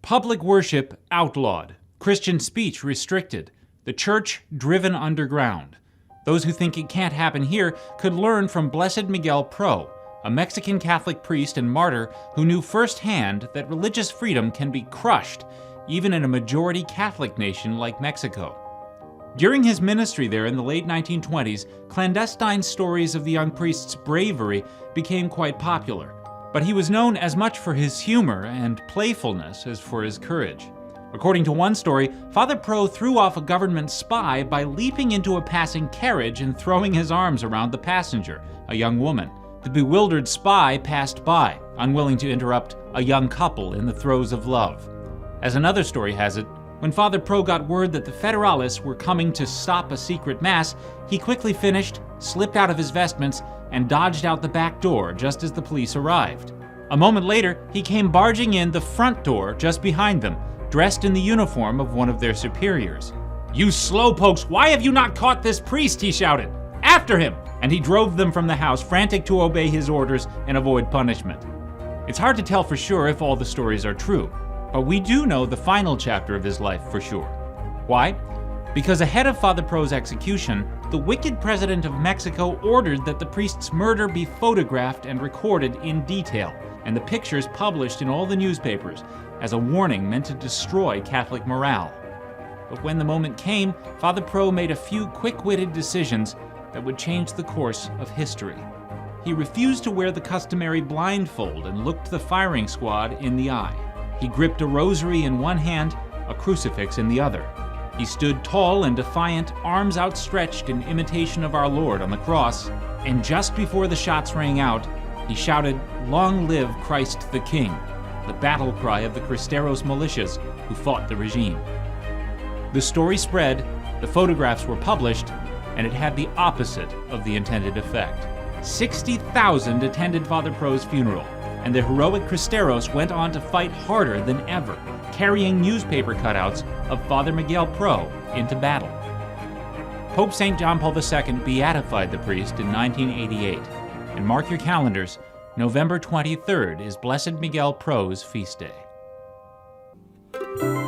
Public worship outlawed, Christian speech restricted, the church driven underground. Those who think it can't happen here could learn from Blessed Miguel Pro, a Mexican Catholic priest and martyr who knew firsthand that religious freedom can be crushed, even in a majority Catholic nation like Mexico. During his ministry there in the late 1920s, clandestine stories of the young priest's bravery became quite popular. But he was known as much for his humor and playfulness as for his courage. According to one story, Father Pro threw off a government spy by leaping into a passing carriage and throwing his arms around the passenger, a young woman. The bewildered spy passed by, unwilling to interrupt a young couple in the throes of love. As another story has it, when Father Pro got word that the Federalists were coming to stop a secret mass, he quickly finished, slipped out of his vestments, and dodged out the back door just as the police arrived. A moment later, he came barging in the front door just behind them, dressed in the uniform of one of their superiors. "You slowpokes, why have you not caught this priest?" he shouted. "After him!" And he drove them from the house, frantic to obey his orders and avoid punishment. It's hard to tell for sure if all the stories are true, but we do know the final chapter of his life for sure. Why? Because ahead of Father Pro's execution, the wicked president of Mexico ordered that the priest's murder be photographed and recorded in detail, and the pictures published in all the newspapers as a warning meant to destroy Catholic morale. But when the moment came, Father Pro made a few quick-witted decisions that would change the course of history. He refused to wear the customary blindfold and looked the firing squad in the eye. He gripped a rosary in one hand, a crucifix in the other. He stood tall and defiant, arms outstretched in imitation of our Lord on the cross, and just before the shots rang out, he shouted, "Long live Christ the King," the battle cry of the Cristeros militias who fought the regime. The story spread, the photographs were published, and it had the opposite of the intended effect. 60,000 attended Father Pro's funeral, and the heroic Cristeros went on to fight harder than ever, carrying newspaper cutouts of Father Miguel Pro into battle. Pope St. John Paul II beatified the priest in 1988, and mark your calendars, November 23rd is Blessed Miguel Pro's feast day.